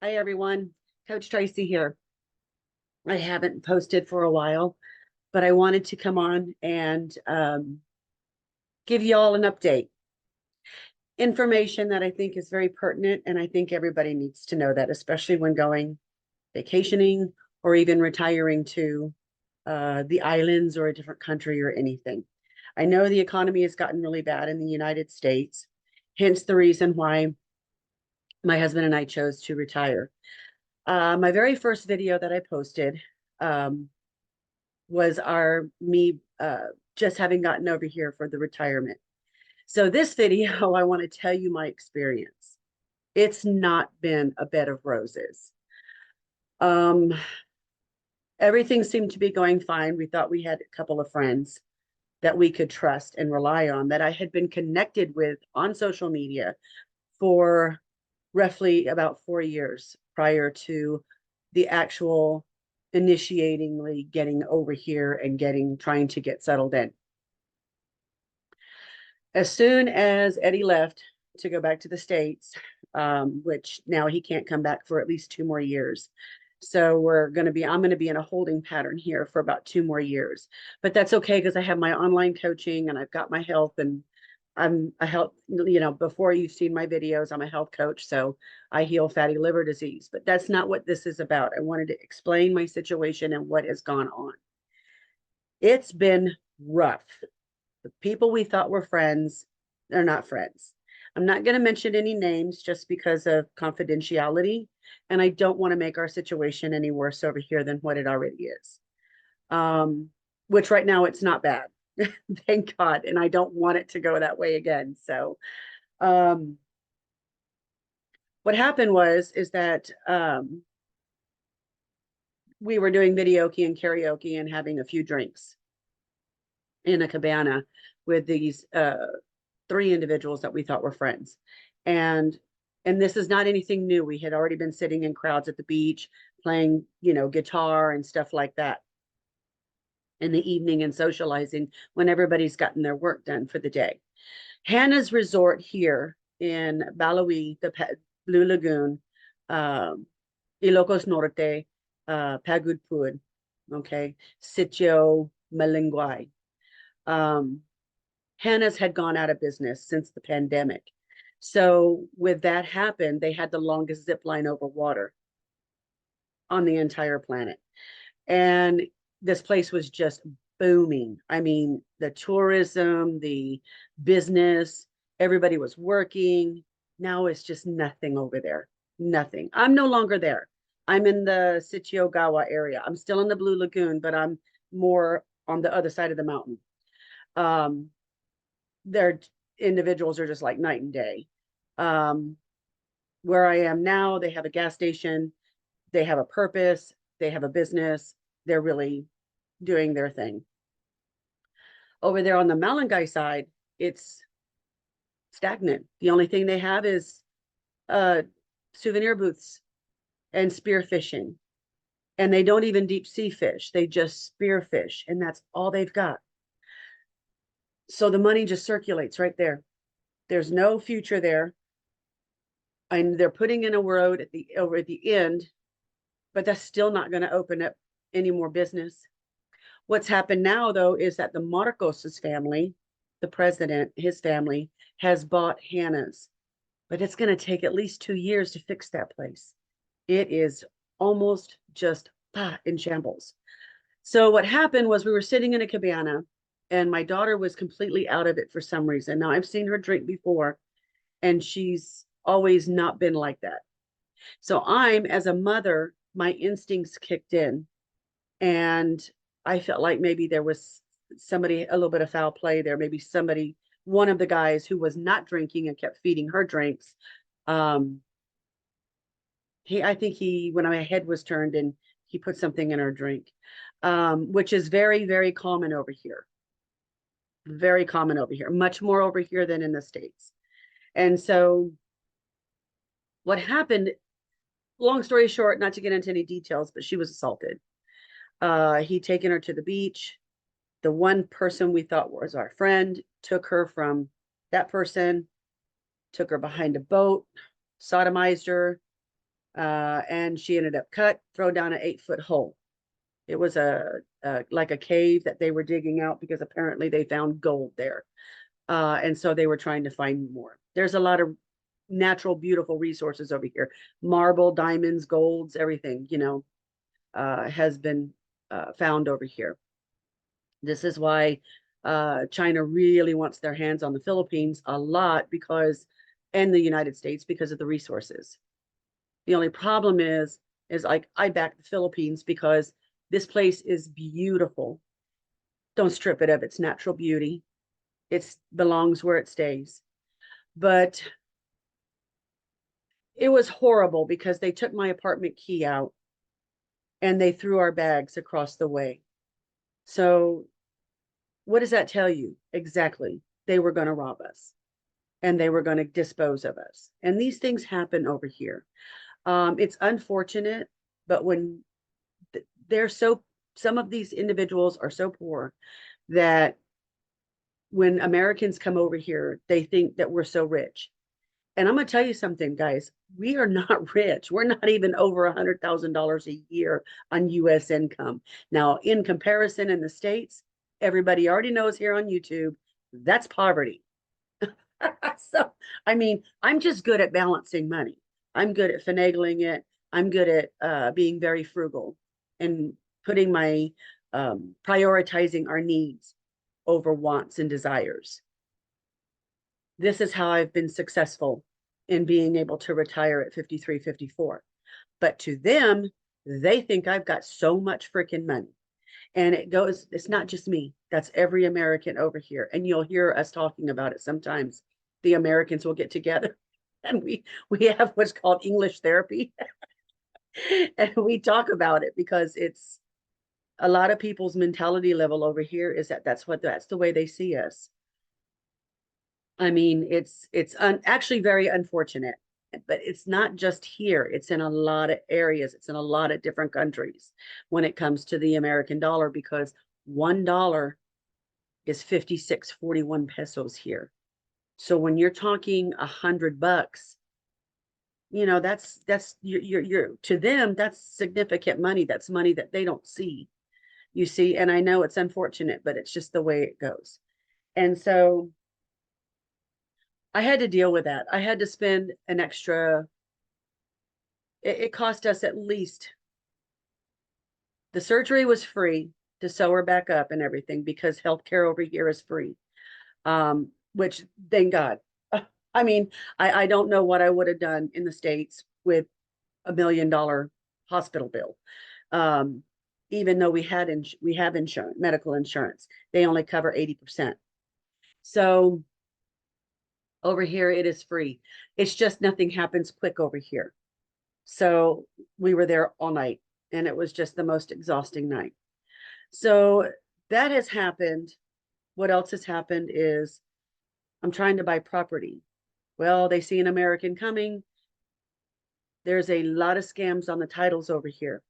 Hi everyone, Coach Tracy here. I haven't posted for a while, but I wanted to come on and give you all an update. Information that I think is very pertinent, and I think everybody needs to know that, especially when going vacationing or even retiring to the islands or a different country or anything. I know the economy has gotten really bad in the United States, hence the reason why my husband and I chose to retire. My very first video that I posted um, was our me just having gotten over here for the retirement. So this video, I want to tell you my experience. It's not been a bed of roses. Um, Everything seemed to be going fine. We thought we had a couple of friends that we could trust and rely on that I had been connected with on social media for roughly about 4 years prior to the actual initiatingly getting over here and trying to get settled in. As soon as Eddie left to go back to the States, which now he can't come back for at least 2 more years. So I'm going to be in a holding pattern here for about 2 more years, but that's okay because I have my online coaching and I've got my health and I'm a health, before you've seen my videos, I'm a health coach. So I heal fatty liver disease, but that's not what this is about. I wanted to explain my situation and what has gone on. It's been rough. The people we thought were friends, they're not friends. I'm not going to mention any names just because of confidentiality, and I don't want to make our situation any worse over here than what it already is. Um, which right now it's not bad, thank God, and I don't want it to go that way again. So, um, what happened is that we were doing videoke and karaoke and having a few drinks in a cabana with these three individuals that we thought were friends. And and this is not anything new. We had already been sitting in crowds at the beach playing, guitar and stuff like that in the evening and socializing when everybody's gotten their work done for the day. Hannah's Resort here in Balawi, the Blue Lagoon, um, Ilocos Norte, Pagudpud, okay, Sitio Malinguay. Um, Hannah's had gone out of business since the pandemic. So with that happened, they had the longest zip line over water on the entire planet. And this place was just booming. I mean, the tourism, the business, everybody was working. Now it's just nothing over there. Nothing. I'm no longer there. I'm in the Sitiogawa area. I'm still in the Blue Lagoon, but I'm more on the other side of the mountain. Um, their individuals are just like night and day. Um, where I am now, they have a gas station, they have a purpose, they have a business, they're really doing their thing. Over there on the Melon side, it's stagnant. The only thing they have is uh, souvenir booths and spear fishing. And they don't even deep sea fish, they just spear fish, and that's all they've got. So the money just circulates right there. There's no future there. And they're putting in a road at the over at the end, but that's still not going to open up any more business. What's happened now, though, is that the Marcos's family, the president, his family, has bought Hannah's, but it's going to take at least 2 years to fix that place. It is almost just in shambles. So what happened was we were sitting in a cabana, and my daughter was completely out of it for some reason. Now I've seen her drink before, and she's always not been like that. So as a mother, my instincts kicked in, and I felt like maybe there was a little bit of foul play there. Maybe one of the guys who was not drinking and kept feeding her drinks. Um, I think when my head was turned and he put something in her drink, which is very, very common over here. Very common over here, much more over here than in the States. And so what happened, long story short, not to get into any details, but she was assaulted. He'd taken her to the beach. The one person we thought was our friend took her from that person, took her behind a boat, sodomized her, and she ended up throw down an 8-foot hole. It was like a cave that they were digging out because apparently they found gold there. And so they were trying to find more. There's a lot of natural, beautiful resources over here. Marble, diamonds, golds, everything, has been found over here. This is why China really wants their hands on the Philippines a lot and the United States because of the resources. The only problem is like I back the Philippines because this place is beautiful. Don't strip it of its natural beauty. It belongs where it stays. But it was horrible because they took my apartment key out and they threw our bags across the way. So what does that tell you? Exactly. They were going to rob us and they were going to dispose of us. And these things happen over here. It's unfortunate, but when some of these individuals are so poor that when Americans come over here, they think that we're so rich. And I'm going to tell you something, guys. We are not rich. We're not even over $100,000 a year on US income. Now, in comparison in the States, everybody already knows here on YouTube, that's poverty. So, I mean, I'm just good at balancing money. I'm good at finagling it. I'm good at being very frugal and putting prioritizing our needs over wants and desires. This is how I've been successful in being able to retire at 53, 54. But to them, they think I've got so much freaking money. And it's not just me, that's every American over here. And you'll hear us talking about it sometimes. The Americans will get together and we have what's called English therapy. And we talk about it because it's a lot of people's mentality level over here is that's the way they see us. I mean, it's actually very unfortunate, but it's not just here. It's in a lot of areas. It's in a lot of different countries when it comes to the American dollar, because $1 is 56.41 pesos here. So when you're talking $100, that's you're to them, that's significant money. That's money that they don't see, you see. And I know it's unfortunate, but it's just the way it goes. And so I had to deal with that. I had to spend an extra, it cost us at least, the surgery was free to sew her back up and everything because healthcare over here is free. Which thank God. I mean, I don't know what I would have done in the States with $1 million hospital bill. Even though we have insurance, medical insurance, they only cover 80%. So over here, it is free. It's just nothing happens quick over here. So we were there all night and it was just the most exhausting night. So that has happened. What else has happened is I'm trying to buy property. Well, they see an American coming. There's a lot of scams on the titles over here.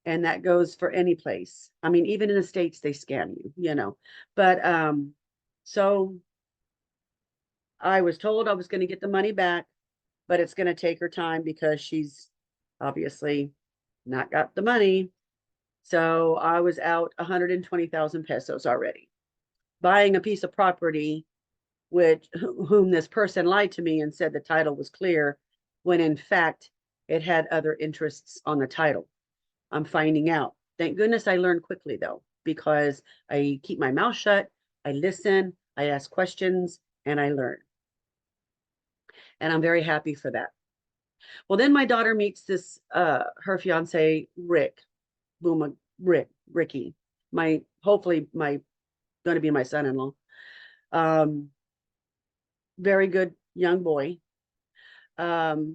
And that goes for any place. I mean, even in the States, they scam you, But so I was told I was going to get the money back, but it's going to take her time because she's obviously not got the money. So I was out 120,000 pesos already, buying a piece of property, whom this person lied to me and said the title was clear, when in fact it had other interests on the title. I'm finding out. Thank goodness I learned quickly though, because I keep my mouth shut, I listen, I ask questions, and I learn. And I'm very happy for that. Well, then my daughter meets her fiance, Ricky, hopefully going to be my son-in-law. Very good young boy. Of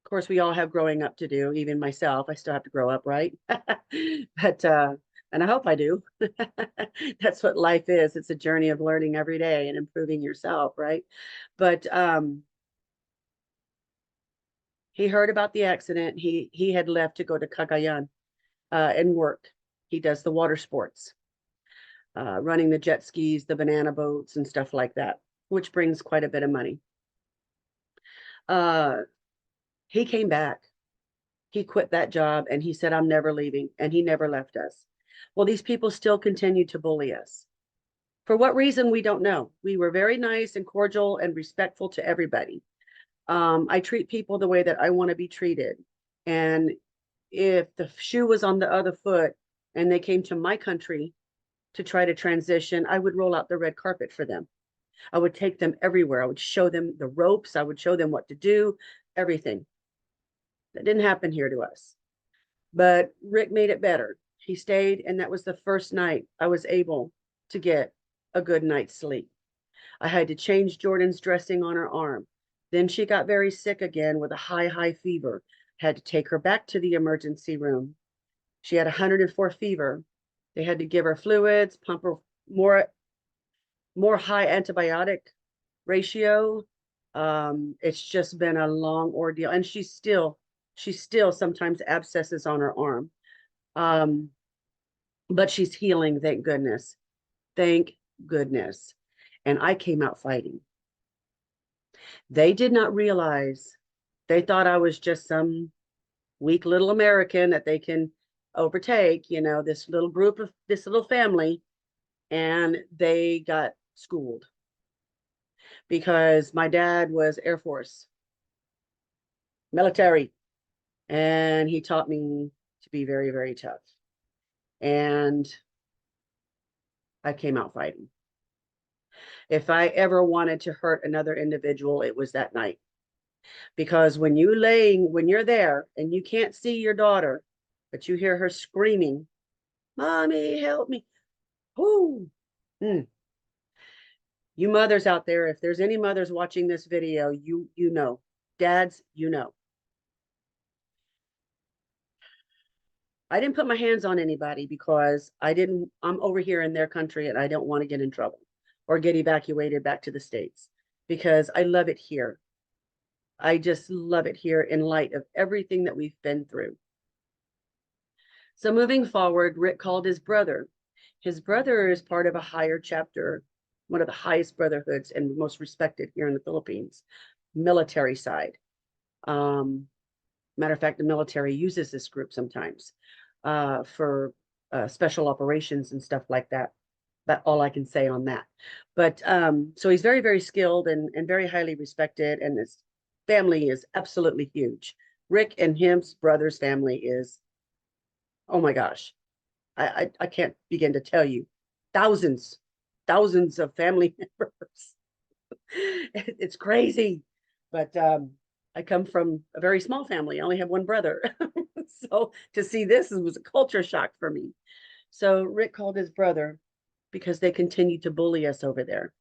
course, we all have growing up to do, even myself. I still have to grow up, right? But, and I hope I do. That's what life is. It's a journey of learning every day and improving yourself, right? But he heard about the accident. He had left to go to Cagayan and work. He does the water sports, running the jet skis, the banana boats, and stuff like that, which brings quite a bit of money. He came back He quit that job and he said, I'm never leaving. And he never left us. Well, these people still continue to bully us. For what reason, we don't know. We were very nice and cordial and respectful to everybody. I treat people the way that I want to be treated. And if the shoe was on the other foot and they came to my country to try to transition, I would roll out the red carpet for them. I would take them everywhere. I would show them the ropes. I would show them what to do, everything. That didn't happen here to us. But Rick made it better. He stayed, and that was the first night I was able to get a good night's sleep. I had to change Jordan's dressing on her arm. Then she got very sick again with a high fever. Had to take her back to the emergency room. She had 104 fever. They had to give her fluids, pump her more high antibiotic ratio. It's just been a long ordeal, and she's still sometimes abscesses on her arm. But she's healing, thank goodness. Thank goodness. And I came out fighting. They did not realize, they thought I was just some weak little American that they can overtake, you know, this little group of this little family. And they got schooled because my dad was Air Force, military, and he taught me to be very, very tough. And I came out fighting. If I ever wanted to hurt another individual, it was that night. Because when you're there and you can't see your daughter, but you hear her screaming, Mommy, help me. Whoo. You mothers out there, if there's any mothers watching this video, you know. Dads, you know. I didn't put my hands on anybody because I'm over here in their country and I don't want to get in trouble or get evacuated back to the States because I love it here. I just love it here in light of everything that we've been through. So moving forward, Rick called his brother. His brother is part of a higher chapter, one of the highest brotherhoods and most respected here in the Philippines, military side. Matter of fact, the military uses this group sometimes for special operations and stuff like that. That's all I can say on that. But so he's very, very skilled and very highly respected, and his family is absolutely huge. Rick and his brother's family is, oh my gosh, I can't begin to tell you, thousands of family members. It's crazy, but I come from a very small family. I only have one brother. So to see this was a culture shock for me. So Rick called his brother because they continue to bully us over there.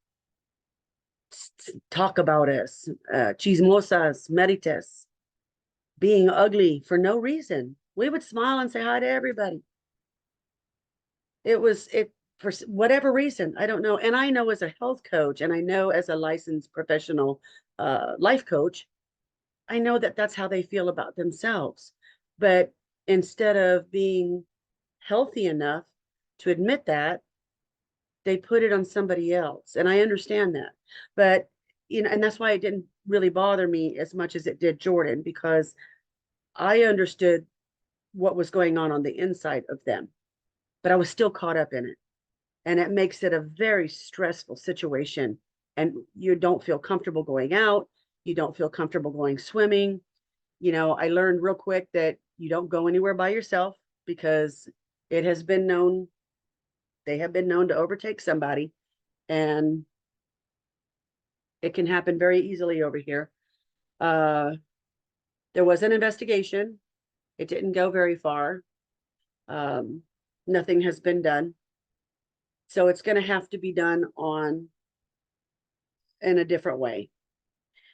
Talk about us, chismosas, merites, being ugly for no reason. We would smile and say hi to everybody. It for whatever reason, I don't know. And I know as a health coach, and I know as a licensed professional life coach, I know that that's how they feel about themselves. But instead of being healthy enough to admit that, they put it on somebody else. And I understand that. But, you know, and that's why it didn't really bother me as much as it did Jordan, because I understood what was going on the inside of them, but I was still caught up in it. And it makes it a very stressful situation. And you don't feel comfortable going out. You don't feel comfortable going swimming. You know, I learned real quick that you don't go anywhere by yourself because it has been known, they have been known to overtake somebody, and it can happen very easily over here. There was an investigation. It didn't go very far. Nothing has been done. So it's going to have to be done in a different way.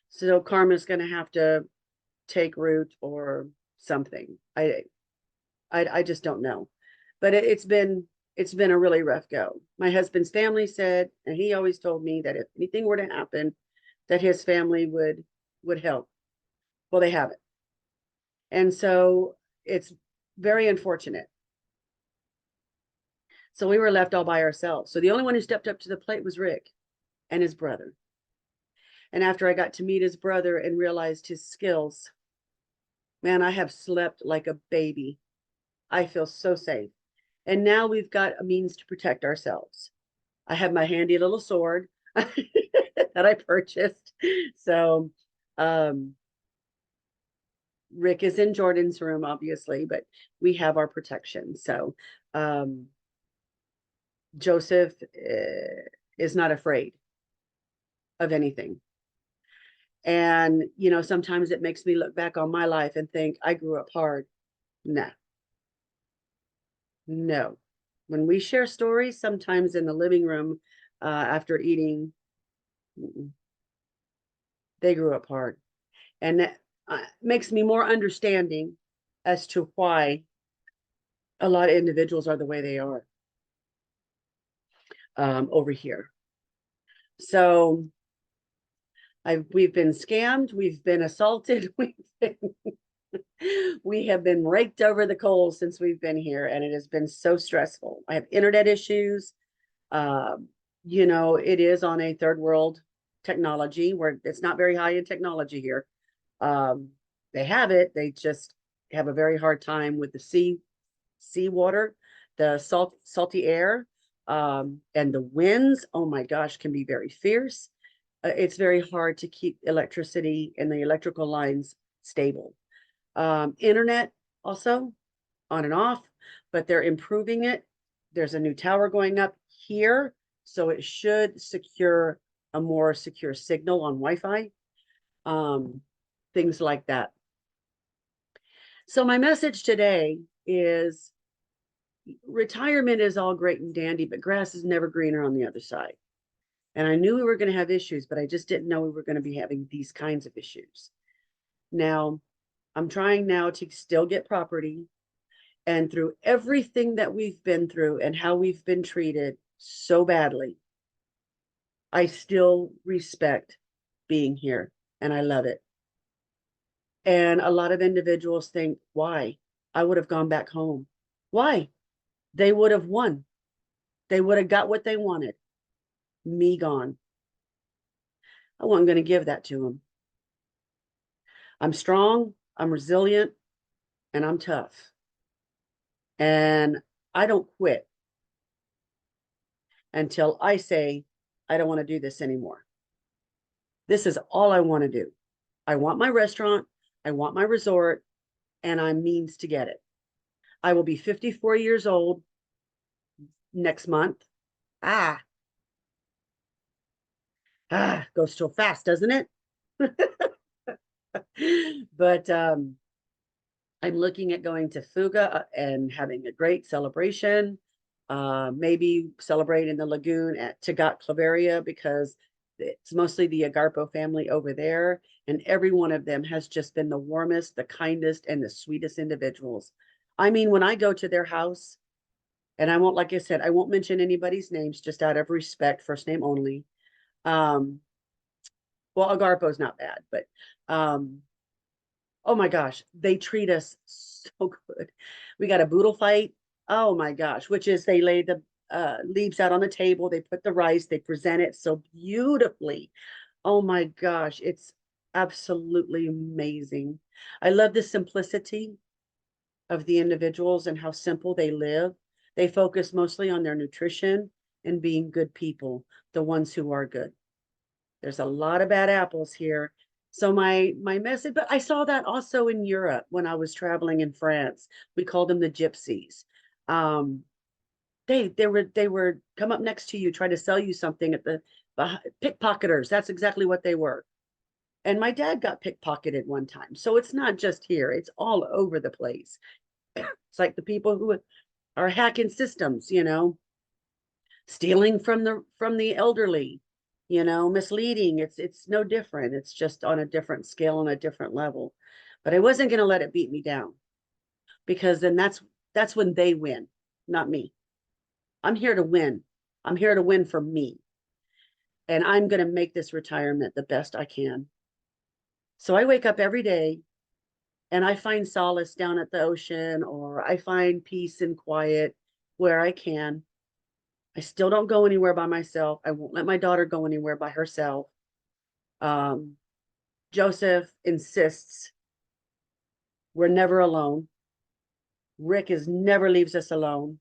So karma's going to have to take root or something. I just don't know. But it's been a really rough go. My husband's family said, and he always told me that if anything were to happen, that his family would help. Well, they haven't. And so it's very unfortunate. So we were left all by ourselves. So the only one who stepped up to the plate was Rick and his brother. And after I got to meet his brother and realized his skills, Man, I have slept like a baby. I feel so safe. And now we've got a means to protect ourselves. I have my handy little sword that I purchased. So, um, Rick is in Jordan's room, obviously, but we have our protection. So, um, Joseph is not afraid of anything. And, you know, sometimes it makes me look back on my life and think I grew up hard. Nah, no. When we share stories, sometimes in the living room after eating, they grew up hard. And that makes me more understanding as to why a lot of individuals are the way they are over here. So we've been scammed, we've been assaulted, we have been raked over the coals since we've been here, and it has been so stressful. I have internet issues. Um, you know, it is on a third world technology where it's not very high in technology here. Um, they have it, they just have a very hard time with the sea water, the salty air, and the winds. Oh my gosh, can be very fierce. It's very hard to keep electricity and the electrical lines stable. Internet also on and off, but they're improving it. There's a new tower going up here, so it should secure a more secure signal on Wi-Fi, um, things like that. So my message today is retirement is all great and dandy, but grass is never greener on the other side. And I knew we were going to have issues, but I just didn't know we were going to be having these kinds of issues. Now, I'm trying now to still get property. And through everything that we've been through and how we've been treated so badly, I still respect being here and I love it. And a lot of individuals think, why? I would have gone back home. Why? They would have won. They would have got what they wanted. Me gone. I wasn't going to give that to them. I'm strong, I'm resilient, and I'm tough. And I don't quit until I say, I don't want to do this anymore. This is all I want to do. I want my restaurant, I want my resort, and I'm means to get it. I will be 54 years old next month. Ah, goes so fast, doesn't it? But I'm looking at going to Fuga and having a great celebration. Maybe celebrate in the lagoon at Tagat Claveria because it's mostly the Agarpo family over there. And every one of them has just been the warmest, the kindest, and the sweetest individuals. I mean, when I go to their house, and I won't, like I said, I won't mention anybody's names just out of respect, first name only. Um, well, Agarpo's not bad, but oh my gosh, they treat us so good. We got a boodle fight. Oh my gosh, which is they lay the leaves out on the table, they put the rice, they present it so beautifully. Oh my gosh, it's absolutely amazing. I love the simplicity of the individuals and how simple they live. They focus mostly on their nutrition and being good people, the ones who are good. There's a lot of bad apples here. So my message, but I saw that also in Europe when I was traveling in France. We called them the gypsies. Um, they were come up next to you, try to sell you something at the pickpocketers. That's exactly what they were. And my dad got pickpocketed one time. So it's not just here, it's all over the place. It's like the people who are hacking systems, you know, stealing from the elderly, you know, misleading. It's no different. It's just on a different scale, on a different level. But I wasn't going to let it beat me down because then that's when they win, not me. I'm here to win. I'm here to win for me. And I'm going to make this retirement the best I can. So I wake up every day and I find solace down at the ocean, or I find peace and quiet where I can. I still don't go anywhere by myself. I won't let my daughter go anywhere by herself. Um, Joseph insists We're never alone. Rick never leaves us alone.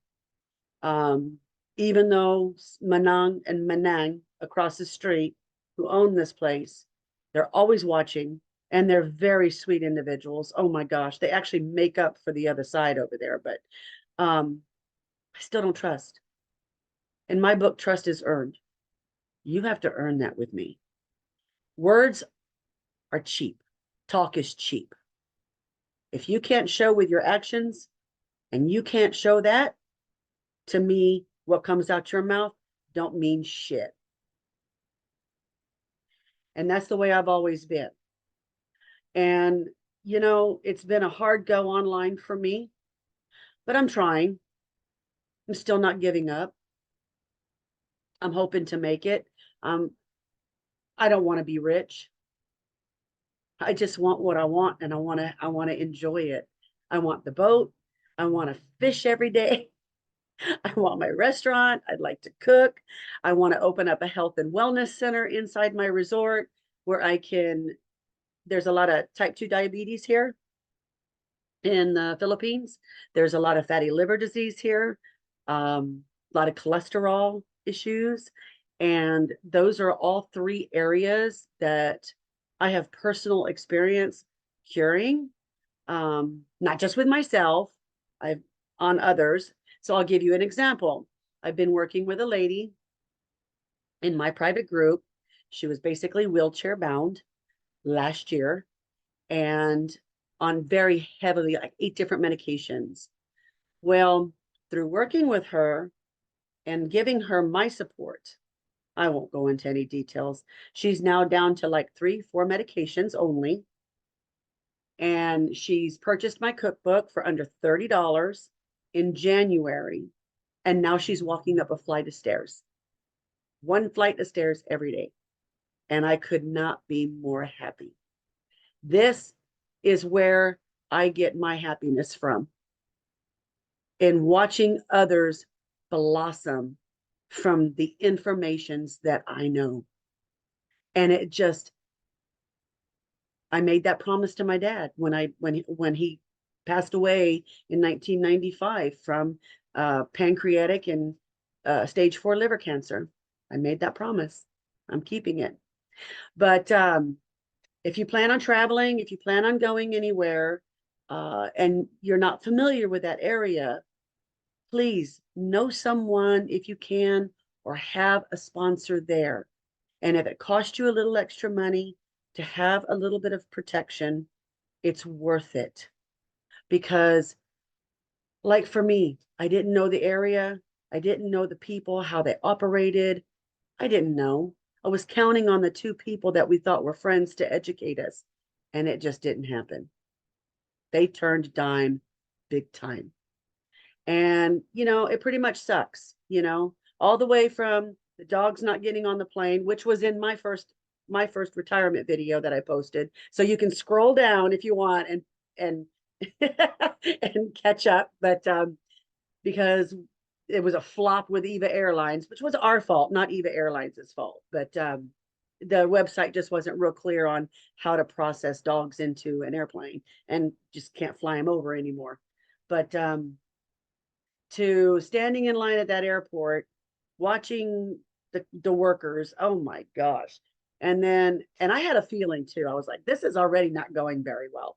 Um, Even though Manang and Manang across the street, who own this place, they're always watching, and they're very sweet individuals. Oh my gosh, they actually make up for the other side over there, but I still don't trust. In my book, trust is earned. You have to earn that with me. Words are cheap. Talk is cheap. If you can't show with your actions and you can't show that, to me, what comes out your mouth don't mean shit. And that's the way I've always been. And, you know, it's been a hard go online for me, but I'm trying. I'm still not giving up. I'm hoping to make it. I don't want to be rich. I just want what I want, and I want to enjoy it. I want the boat. I want to fish every day. I want my restaurant. I'd like to cook. I want to open up a health and wellness center inside my resort where I can. There's a lot of type 2 diabetes here in the Philippines. There's a lot of fatty liver disease here, a lot of cholesterol issues. And those are all three areas that I have personal experience curing, not just with myself, I've on others. So I'll give you an example. I've been working with a lady in my private group. She was basically wheelchair bound last year and on very heavily, like 8 different medications. Well, through working with her and giving her my support, I won't go into any details. She's now down to like 3, 4 medications only. And she's purchased my cookbook for under $30 in January. And now she's walking up a flight of stairs, 1 flight of stairs every day. And I could not be more happy. This is where I get my happiness from, in watching others blossom from the informations that I know. And it just, I made that promise to my dad when he passed away in 1995 from pancreatic and stage 4 liver cancer. I made that promise. I'm keeping it. But if you plan on traveling, if you plan on going anywhere, and you're not familiar with that area, please know someone if you can, or have a sponsor there. And if it costs you a little extra money to have a little bit of protection, it's worth it. Because, like for me, I didn't know the area, I didn't know the people, how they operated. I didn't know. I was counting on the 2 people that we thought were friends to educate us, and it just didn't happen. They turned dime big time. And, you know, it pretty much sucks, you know, all the way from the dogs not getting on the plane, which was in my first retirement video that I posted. So you can scroll down if you want and and catch up. But because it was a flop with Eva Airlines, which was our fault, not Eva Airlines' fault. But the website just wasn't real clear on how to process dogs into an airplane, and just can't fly them over anymore. But to standing in line at that airport, watching the workers, oh my gosh. And I had a feeling too. I was like, this is already not going very well.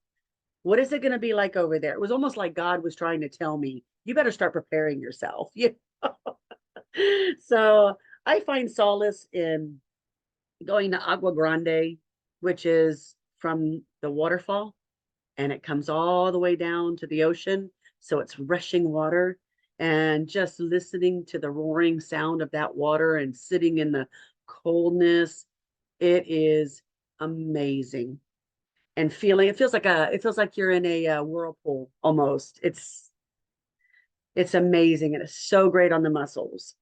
What is it going to be like over there? It was almost like God was trying to tell me, you better start preparing yourself. You know? So I find solace in going to Agua Grande, which is from the waterfall, and it comes all the way down to the ocean. So it's rushing water, and just listening to the roaring sound of that water and sitting in the coldness. It is amazing. And it feels like you're in a whirlpool almost. It's amazing, and it's so great on the muscles.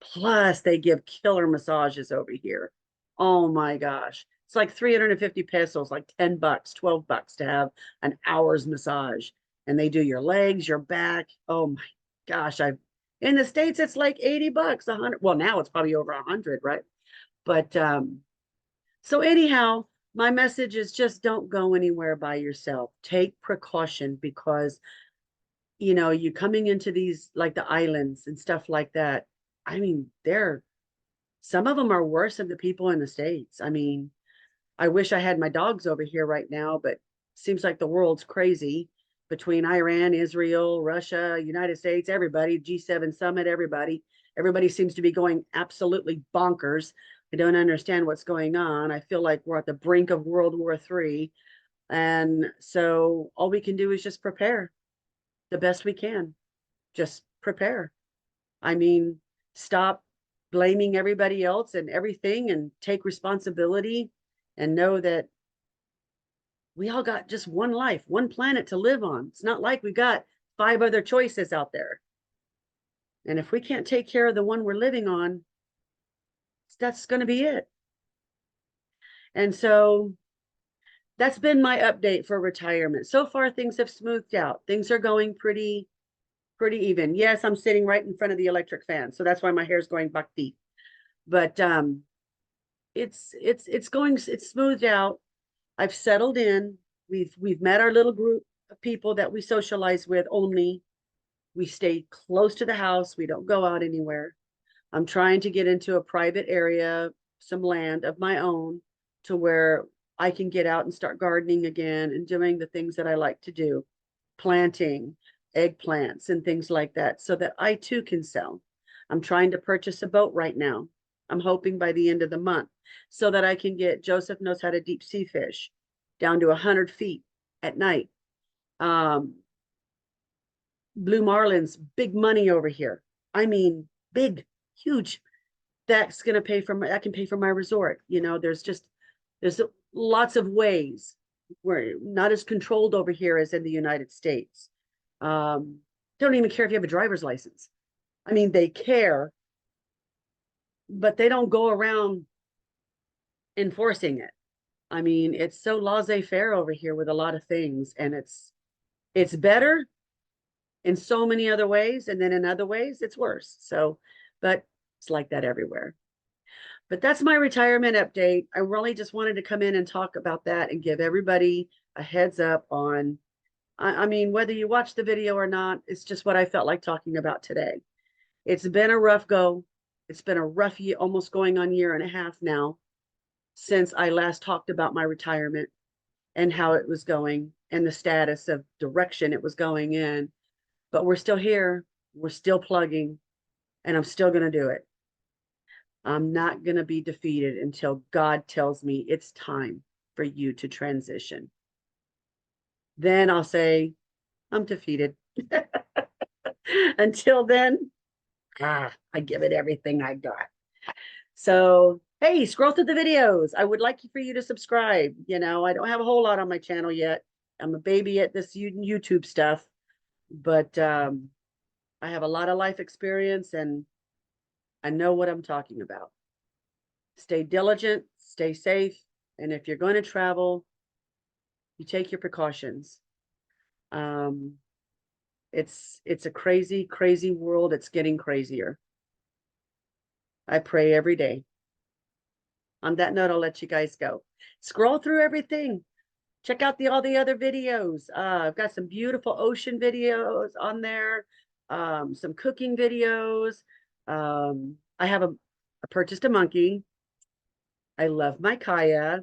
Plus, they give killer massages over here. Oh my gosh. It's like 350 pesos, like $10, $12 to have an hour's massage. And they do your legs, your back. Oh my gosh. In the States, it's like $80, 100. Well, now it's probably over 100, right? But so anyhow, my message is just don't go anywhere by yourself. Take precaution because, you know, you coming into these like the islands and stuff like that. I mean, some of them are worse than the people in the States. I mean, I wish I had my dogs over here right now, but seems like the world's crazy between Iran, Israel, Russia, United States, everybody, G7 summit, everybody. Everybody seems to be going absolutely bonkers. I don't understand what's going on. I feel like we're at the brink of World War III. And so all we can do is just prepare the best we can. Just prepare. I mean, stop blaming everybody else and everything and take responsibility and know that we all got just one life, one planet to live on. It's not like we've got 5 other choices out there. And if we can't take care of the one we're living on, that's going to be it. And so that's been my update for retirement. So far, things have smoothed out. Things are going pretty even. Yes, I'm sitting right in front of the electric fan, so that's why my hair's going buck deep. But it's smoothed out. I've settled in. We've met our little group of people that we socialize with only. We stay close to the house. We don't go out anywhere. I'm trying to get into a private area, some land of my own, to where I can get out and start gardening again and doing the things that I like to do, planting eggplants and things like that, so that I too can sell. I'm trying to purchase a boat right now. I'm hoping by the end of the month so that I can get, Joseph knows how to deep sea fish down to 100 feet at night. Blue marlins, big money over here. I mean, big, huge. That's going to pay for that can pay for my resort. You know, there's lots of ways. We're not as controlled over here as in the United States. Don't even care if you have a driver's license. I mean, they care, but they don't go around enforcing it. I mean, it's so laissez-faire over here with a lot of things, and it's better in so many other ways, and then in other ways it's worse. So, but it's like that everywhere. But that's my retirement update. I really just wanted to come in and talk about that and give everybody a heads up on, I mean, whether you watch the video or not, it's just what I felt like talking about today. It's been a rough go. It's been a rough year, almost going on 1.5 years now, since I last talked about my retirement and how it was going and the status of direction it was going in. But we're still here. We're still plugging, and I'm still going to do it. I'm not going to be defeated until God tells me it's time for you to transition. Then I'll say, I'm defeated. Until then, I give it everything I got. So, hey, scroll through the videos. I would like for you to subscribe. You know, I don't have a whole lot on my channel yet. I'm a baby at this YouTube stuff, but I have a lot of life experience and I know what I'm talking about. Stay diligent, stay safe, and if you're going to travel, you take your precautions. It's a crazy, crazy world. It's getting crazier. I pray every day. On that note, I'll let you guys go. Scroll through everything. Check out all the other videos. I've got some beautiful ocean videos on there, some cooking videos. I purchased a monkey. I love my Kaya.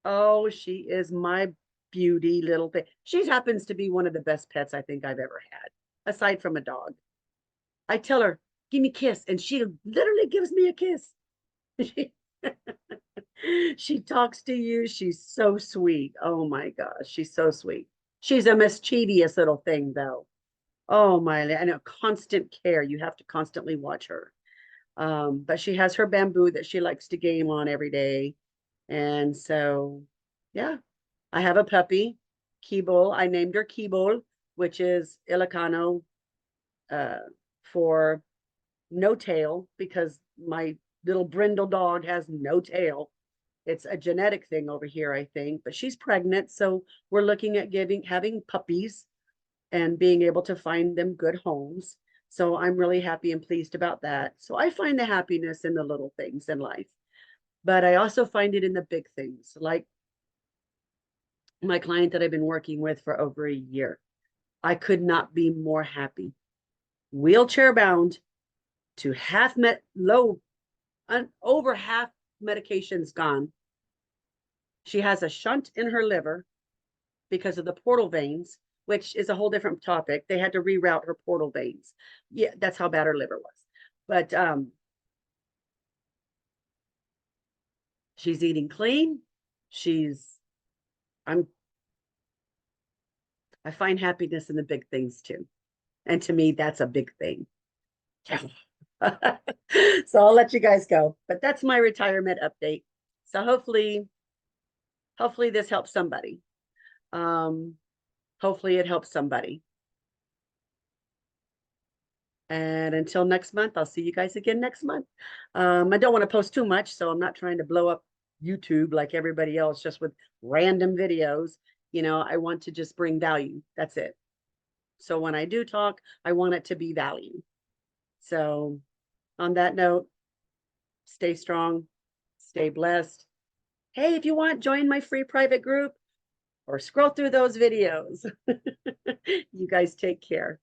Oh, she is my beauty little thing. She happens to be one of the best pets I think I've ever had, aside from a dog. I tell her, give me a kiss, and she literally gives me a kiss. She talks to you. She's so sweet. Oh my gosh, she's so sweet. She's a mischievous little thing, though. Oh my, and a constant care. You have to constantly watch her. But she has her bamboo that she likes to game on every day. And so, yeah, I have a puppy, Kibol. I named her Kibol, which is Ilocano for no tail, because my little brindle dog has no tail. It's a genetic thing over here, I think, but she's pregnant. So we're looking at having puppies and being able to find them good homes. So I'm really happy and pleased about that. So I find the happiness in the little things in life. But I also find it in the big things, like my client that I've been working with for over a year. I could not be more happy. Wheelchair bound, to half over half medications gone. She has a shunt in her liver because of the portal veins, which is a whole different topic. They had to reroute her portal veins. Yeah, that's how bad her liver was. But she's eating clean. She's I'm I find happiness in the big things too. And to me, that's a big thing. Yeah. So I'll let you guys go. But that's my retirement update. So hopefully this helps somebody. Um, hopefully it helps somebody. And until next month, I'll see you guys again next month. I don't want to post too much, so I'm not trying to blow up YouTube like everybody else, just with random videos. You know, I want to just bring value. That's it. So when I do talk, I want it to be value. So on that note, stay strong, stay blessed. Hey, if you want, join my free private group or scroll through those videos. You guys take care.